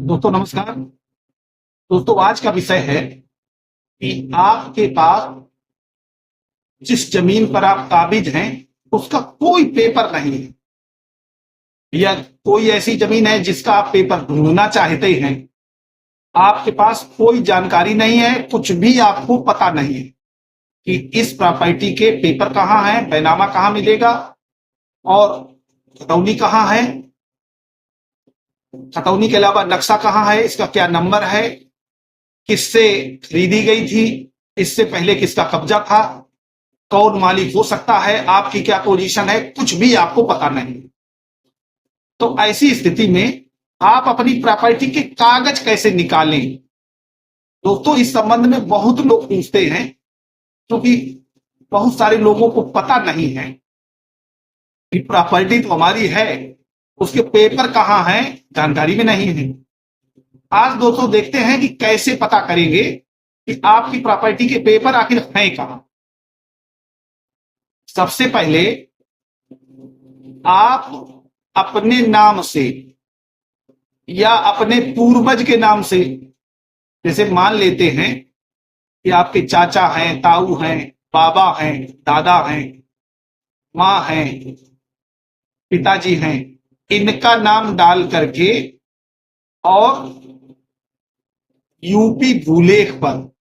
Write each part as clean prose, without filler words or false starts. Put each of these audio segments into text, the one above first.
दोस्तों नमस्कार। दोस्तों आज का विषय है कि आपके पास जिस जमीन पर आप काबिज हैं उसका कोई पेपर नहीं है, या कोई ऐसी जमीन है जिसका आप पेपर ढूंढना चाहते हैं। आपके पास कोई जानकारी नहीं है, कुछ भी आपको पता नहीं है कि इस प्रॉपर्टी के पेपर कहाँ हैं, बैनामा कहाँ मिलेगा और खतौनी कहाँ है, खतौनी के अलावा नक्शा कहाँ है, इसका क्या नंबर है, किससे खरीदी गई थी, इससे पहले किसका कब्जा था, कौन मालिक हो सकता है, आपकी क्या पोजीशन है, कुछ भी आपको पता नहीं। तो ऐसी स्थिति में आप अपनी प्रॉपर्टी के कागज कैसे निकालें। दोस्तों इस संबंध में बहुत लोग पूछते हैं, क्योंकि बहुत सारे लोगों को पता नहीं है कि प्रॉपर्टी तो हमारी है, उसके पेपर कहाँ हैं, जानकारी में नहीं है। आज दोस्तों देखते हैं कि कैसे पता करेंगे कि आपकी प्रॉपर्टी के पेपर आखिर हैं कहां। सबसे पहले आप अपने नाम से या अपने पूर्वज के नाम से, जैसे मान लेते हैं कि आपके चाचा हैं, ताऊ हैं, बाबा हैं, दादा हैं, मां हैं, पिताजी हैं, इनका नाम डाल करके और यूपी भूलेख पर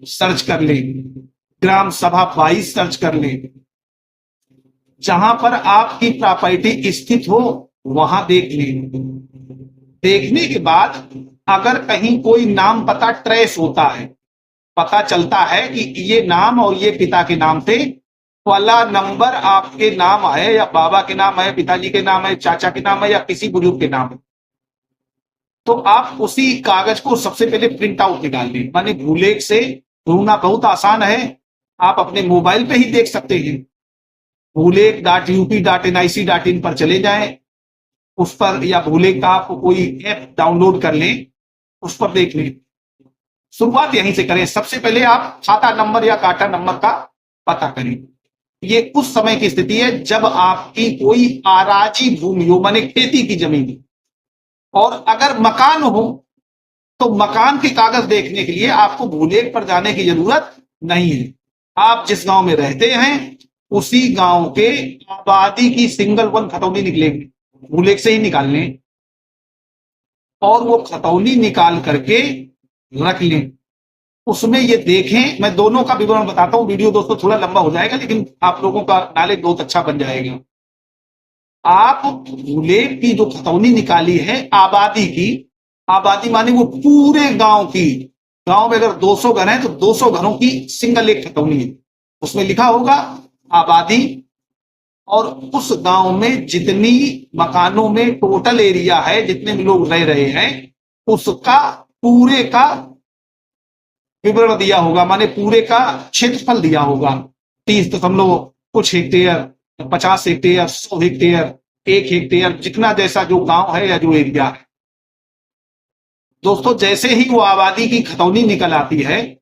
सर्च कर लें, ग्राम सभा 22 सर्च कर लें, जहां पर आपकी प्रॉपर्टी स्थित हो वहां देख लें। देखने के बाद अगर कहीं कोई नाम पता ट्रेस होता है, पता चलता है कि ये नाम और ये पिता के नाम से वाला नंबर आपके नाम है, या बाबा के नाम है, पिताजी के नाम है, चाचा के नाम है, या किसी बुजुर्ग के नाम है, तो आप उसी कागज को सबसे पहले प्रिंट आउट निकाल लें। माने भूलेख से ढूंढना बहुत आसान है, आप अपने मोबाइल पे ही देख सकते हैं। भूलेख.up.nic.in पर चले जाएं, उस पर, या भूलेख का आप कोई ऐप डाउनलोड कर लें, उस पर देख लें। शुरुआत यहीं से करें। सबसे पहले आप खाता नंबर या काटा नंबर का पता करें। ये उस समय की स्थिति है जब आपकी कोई आराजी भूमि हो, माने खेती की जमीन, और अगर मकान हो तो मकान के कागज देखने के लिए आपको भूलेख पर जाने की जरूरत नहीं है। आप जिस गांव में रहते हैं उसी गांव के आबादी की सिंगल वन खतौनी निकलेगी, भूलेख से ही निकाल लें, और वो खतौनी निकाल करके रख लें। उसमें ये देखें, मैं दोनों का विवरण बताता हूं, वीडियो दोस्तों थोड़ा लंबा हो जाएगा लेकिन आप लोगों का नॉलेज बहुत अच्छा बन जाएगा। आप भूलेख की जो खतौनी निकाली है आबादी की, आबादी माने वो पूरे गांव की, गांव में अगर 200 घर हैं तो 200 घरों की सिंगल एक खतौनी है, उसमें लिखा होगा आबादी, और उस गांव में जितनी मकानों में टोटल एरिया है, जितने भी लोग रह रहे हैं, उसका पूरे का विवरण दिया होगा, माने पूरे का क्षेत्रफल दिया होगा। 30 कुछ हेक्टेयर, 50 हेक्टेयर, 100 हेक्टेयर, 1 हेक्टेयर, जितना जैसा जो गांव है या जो एरिया है। दोस्तों जैसे ही वो आबादी की खतौनी निकल आती है,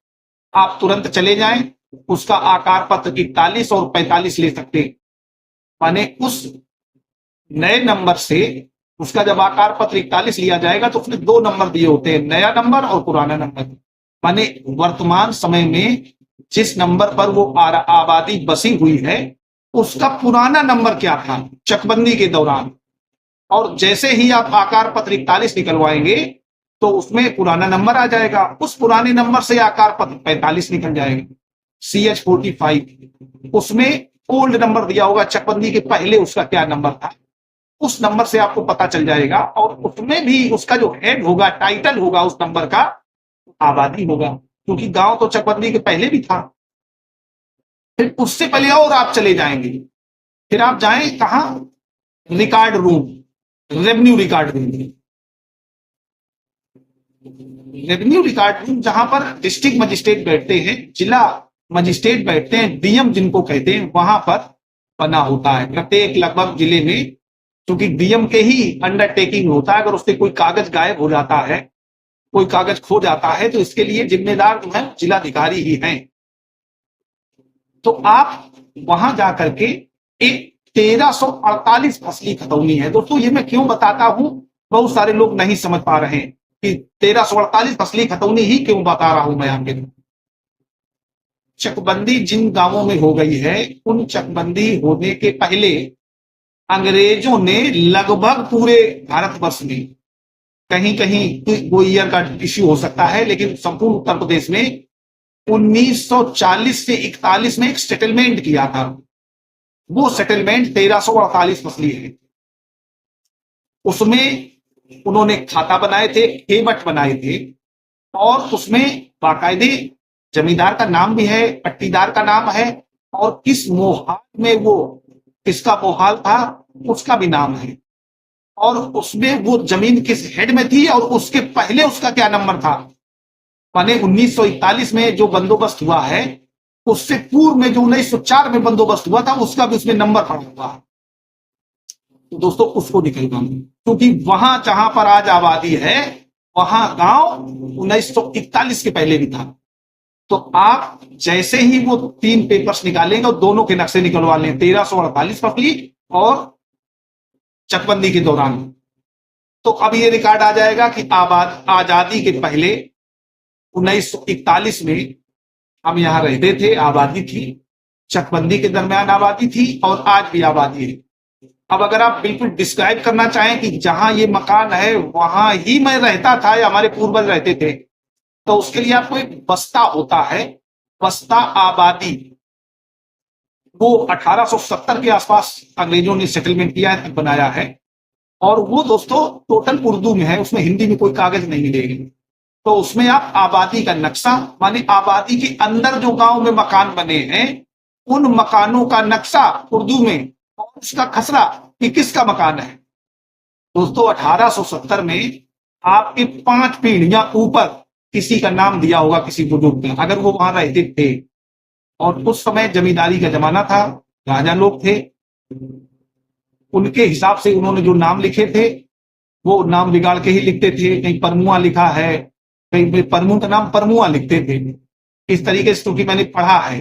आप तुरंत चले जाएं, उसका आकार पत्र 41 और 45 ले सकते हैं। माने उस नए नंबर से उसका जब आकार पत्र 41 लिया जाएगा तो उसमें 2 नंबर दिए होते हैं, नया नंबर और पुराना नंबर। माने वर्तमान समय में जिस नंबर पर वो आबादी बसी हुई है उसका पुराना नंबर क्या था चकबंदी के दौरान, और जैसे ही आप आकार पत्र 41 निकलवाएंगे तो उसमें पुराना नंबर आ जाएगा, उस पुराने नंबर से आकार पत्र 45 निकल जाएगा, CH45। उसमें ओल्ड नंबर दिया होगा, चकबंदी के पहले उसका क्या नंबर था, उस नंबर से आपको पता चल जाएगा, और उसमें भी उसका जो हेड होगा, टाइटल होगा उस नंबर का, आबादी होगा, क्योंकि गांव तो चकबंदी के पहले भी था। फिर उससे पहले और आप चले जाएंगे, फिर आप जाएं कहां, record room, revenue record room. Revenue record room जहां पर डिस्ट्रिक्ट मजिस्ट्रेट बैठते हैं, जिला मजिस्ट्रेट बैठते हैं, डीएम जिनको कहते हैं, वहां पर बना होता है प्रत्येक लगभग जिले में, क्योंकि डीएम के ही अंडरटेकिंग होता है। अगर उससे कोई कागज गायब हो जाता है, कोई कागज खो जाता है, तो इसके लिए जिम्मेदार जो है जिलाधिकारी ही हैं। तो आप वहां जाकर के एक 1348 फसली खतौनी है। दोस्तों ये मैं क्यों बताता हूं, बहुत सारे लोग नहीं समझ पा रहे हैं कि 1348 फसली खतौनी ही क्यों बता रहा हूं मैं आपके। चकबंदी जिन गांवों में हो गई है, उन चकबंदी होने के पहले अंग्रेजों ने लगभग पूरे भारतवर्ष में, कहीं कहीं वो ईयर का इश्यू हो सकता है, लेकिन संपूर्ण उत्तर प्रदेश में 1940 से 41 में एक सेटलमेंट किया था। वो सेटलमेंट 1348 फसली है। उसमें उन्होंने खाता बनाए थे, केवट बनाए थे, और उसमें बाकायदे जमींदार का नाम भी है, पट्टीदार का नाम है, और किस मोहाल में वो, किसका मोहाल था उसका भी नाम है, और उसमें वो जमीन किस हेड में थी और उसके पहले उसका क्या नंबर था। माने 1941 में जो बंदोबस्त हुआ है, उससे पूर्व में जो 1904 में बंदोबस्त हुआ था, उसका भी उसमें नंबर पड़ा हुआ है। तो दोस्तों उसको निकलवाएंगे, क्योंकि वहां जहां पर आज आबादी है वहां गांव 1941 के पहले भी था। तो आप जैसे ही वो 3 पेपर्स निकालेंगे और दोनों के नक्शे निकलवा लें, 1348 फसली और चकबंदी के दौरान, तो अब ये रिकॉर्ड आ जाएगा कि आजादी के पहले 1941 में हम यहां रहते थे, आबादी थी, चकबंदी के दरमियान आबादी थी, और आज भी आबादी है। अब अगर आप बिल्कुल डिस्क्राइब करना चाहें कि जहां ये मकान है वहां ही मैं रहता था या हमारे पूर्वज रहते थे, तो उसके लिए आपको एक बस्ता होता है, बस्ता आबादी। वो 1870 के आसपास अंग्रेजों ने सेटलमेंट किया है, बनाया है, और वो दोस्तों टोटल उर्दू में है, उसमें हिंदी में कोई कागज नहीं मिलेगी। तो उसमें आप आबादी का नक्शा, माने आबादी के अंदर जो गांव में मकान बने हैं उन मकानों का नक्शा उर्दू में, और उसका खसरा कि किसका मकान है। दोस्तों 1870 में आपके 5 पीढ़ियां ऊपर किसी का नाम दिया होगा, किसी बुजुर्ग का, अगर वो वहां रहते थे। और उस समय जमींदारी का जमाना था, राजा लोग थे, उनके हिसाब से उन्होंने जो नाम लिखे थे वो नाम बिगाड़ के ही लिखते थे। कहीं परमुआ लिखा है, कहीं परमू का नाम परमुआ लिखते थे, इस तरीके से, क्योंकि मैंने पढ़ा है।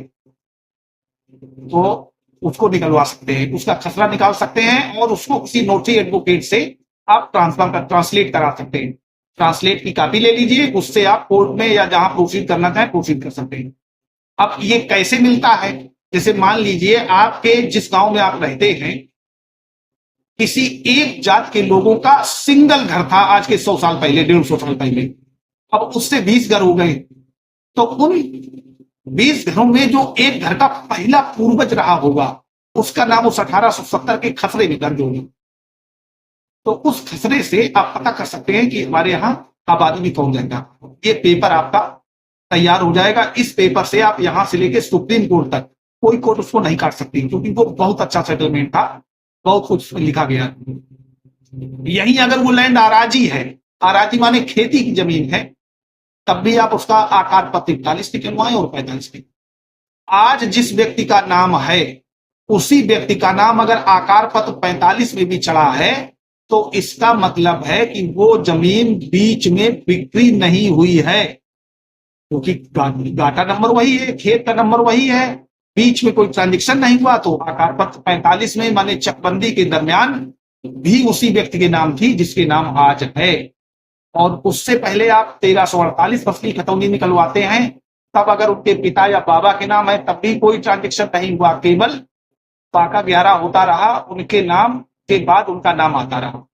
तो उसको निकलवा सकते हैं, उसका खसरा निकाल सकते हैं, और उसको किसी नोटरी एडवोकेट से आप ट्रांसलेट करा सकते हैं। ट्रांसलेट की कॉपी ले लीजिए, उससे आप कोर्ट में या जहां प्रोसीड करना चाहें प्रोसीड कर सकते हैं। अब ये कैसे मिलता है, जैसे मान लीजिए आपके जिस गांव में आप रहते हैं किसी एक जात के लोगों का सिंगल घर था आज के 100 साल पहले, 150 साल पहले, अब उससे 20 घर हो गए, तो उन 20 घरों में जो एक घर का पहला पूर्वज रहा होगा उसका नाम उस 1870 के खसरे में दर्ज होगा। तो उस खसरे से आप पता कर सकते हैं कि हमारे यहाँ आबादी में कौन जाएगा। ये पेपर आपका तैयार हो जाएगा। इस पेपर से आप यहां से लेके सुप्रीम कोर्ट तक कोई कोर्ट उसको नहीं काट सकती, क्योंकि वो बहुत अच्छा सेटलमेंट था, बहुत कुछ लिखा गया। यही अगर वो लैंड आराजी है, आराजी माने खेती की जमीन है, तब भी आप उसका आकार पत्र 41 निकलवाएं और 45 निकलवाएं। आज जिस व्यक्ति का नाम है उसी व्यक्ति का नाम अगर आकार पत्र 45 में भी चढ़ा है तो इसका मतलब है कि वो जमीन बीच में बिक्री नहीं हुई है, क्योंकि गाटा नंबर वही है, खेत का नंबर वही है, बीच में कोई ट्रांजेक्शन नहीं हुआ। तो आकार पत्र 45 में माने चकबंदी के दरमियान भी उसी व्यक्ति के नाम थी जिसके नाम आज है। और उससे पहले आप 1348 फसली खतौनी निकलवाते हैं, तब अगर उनके पिता या बाबा के नाम है तब भी कोई ट्रांजेक्शन नहीं हुआ, केवल पाका 11 होता रहा, उनके नाम के बाद उनका नाम आता रहा।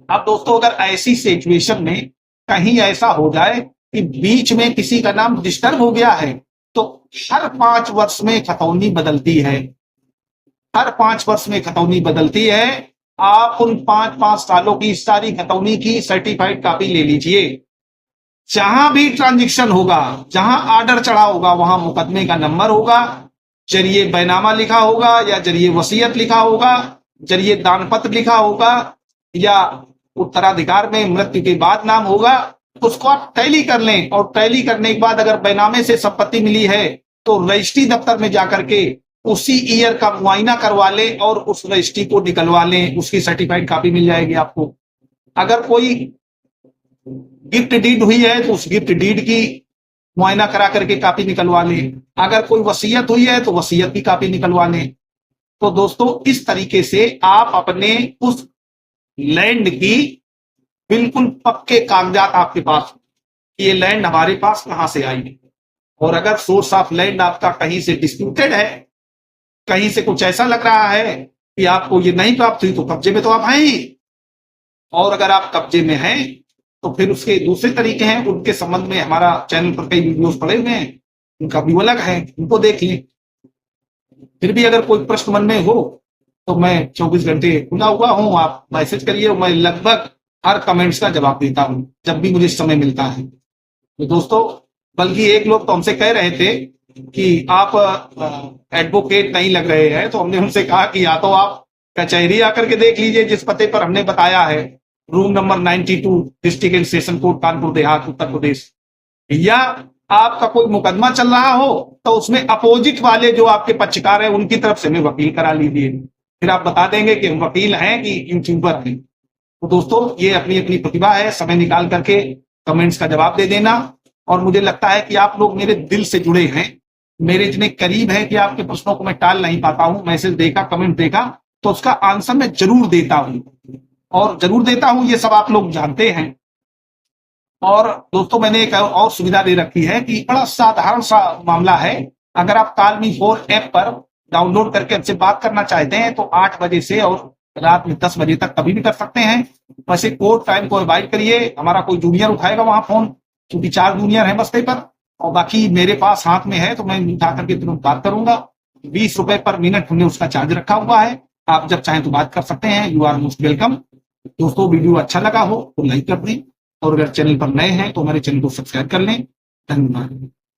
अब दोस्तों अगर ऐसी सिचुएशन में कहीं ऐसा हो जाए कि बीच में किसी का नाम डिस्टर्ब हो गया है, तो हर 5 वर्ष में खतौनी बदलती है, हर 5 वर्ष में खतौनी बदलती है। आप उन 5-5 सालों की सारी खतौनी की सर्टिफाइड कॉपी ले लीजिए। जहां भी ट्रांजेक्शन होगा, जहां ऑर्डर चढ़ा होगा, वहां मुकदमे का नंबर होगा, जरिए बैनामा लिखा होगा या जरिए वसीयत लिखा होगा, जरिए दान पत्र लिखा होगा, या उत्तराधिकार में मृत्यु के बाद नाम होगा। उसको आप टैली कर लें, और टैली करने के बाद अगर बैनामे से संपत्ति मिली है तो रजिस्ट्री दफ्तर में जाकर के उसी ईयर का मुआयना करवा लें और उस रजिस्ट्री को निकलवा लें, उसकी सर्टिफाइड कॉपी मिल जाएगी आपको। अगर कोई गिफ्ट डीड हुई है तो उस गिफ्ट डीड की मुआयना करा करके कॉपी निकलवा लें। अगर कोई वसीयत हुई है तो वसीयत की कॉपी निकलवा लें। तो दोस्तों इस तरीके से आप अपने उस लैंड की बिल्कुल पक्के कागजात आपके पास, ये लैंड हमारे पास कहां से आई। और अगर सोर्स ऑफ लैंड आपका कहीं से डिस्प्यूटेड है, कहीं से कुछ ऐसा लग रहा है कि आपको ये नहीं प्राप्त हुई, तो कब्जे में तो आप हैं ही। और अगर आप कब्जे में हैं तो फिर उसके दूसरे तरीके हैं, उनके संबंध में हमारा चैनल पर कई वीडियोस पड़े हुए हैं, उनका व्यू अलग है, उनको देख लें। फिर भी अगर कोई प्रश्न मन में हो तो मैं 24 घंटे खुला हुआ हूं, आप मैसेज करिए, मैं लगभग हर कमेंट्स का जवाब देता हूं जब भी मुझे समय मिलता है। तो दोस्तों, बल्कि एक लोग तो हमसे कह रहे थे कि आप एडवोकेट नहीं लग रहे हैं, तो हमने उनसे कहा कि या तो आप कचहरी आकर के देख लीजिए जिस पते पर हमने बताया है, room number 92, district and session court, Kanpur Dehat, Uttar Pradesh, या आपका कोई मुकदमा चल रहा हो तो उसमें अपोजिट वाले जो आपके पक्षकार हैं उनकी तरफ से हमें वकील करा लीजिए, फिर आप बता देंगे कि हम वकील हैं कि यूट्यूबर हैं। तो दोस्तों, ये अपनी अपनी प्रतिभा है, समय निकाल करके कमेंट्स का जवाब दे देना। और मुझे लगता है कि आप लोग मेरे दिल से जुड़े हैं, मेरे इतने करीब हैं कि आपके प्रश्नों को मैं टाल नहीं पाता हूं। मैसेज देखा, कमेंट देखा तो उसका आंसर मैं जरूर देता हूं, और जरूर देता हूं, ये सब आप लोग जानते हैं। और दोस्तों, मैंने एक और सुविधा दे रखी है कि बड़ा साधारण सा मामला है, अगर आप कॉल मी 4 ऐप पर डाउनलोड करके हमसे बात करना चाहते हैं तो 8 बजे से और रात में 10 बजे तक कभी भी कर सकते हैं। वैसे कोर्ट टाइम को अवॉइड करिए, हमारा कोई जूनियर उठाएगा वहां फोन, क्योंकि 4 जूनियर है बस्ते पर, और बाकी मेरे पास हाथ में है तो मैं उठा करके तुरंत बात करूंगा। 20 रुपए पर मिनट हमने उसका चार्ज रखा हुआ है, आप जब चाहें तो बात कर सकते हैं। You are most welcome. दोस्तों, वीडियो अच्छा लगा हो तो लाइक कर दें, और अगर चैनल पर नए हैं तो हमारे चैनल को सब्सक्राइब कर लें। धन्यवाद।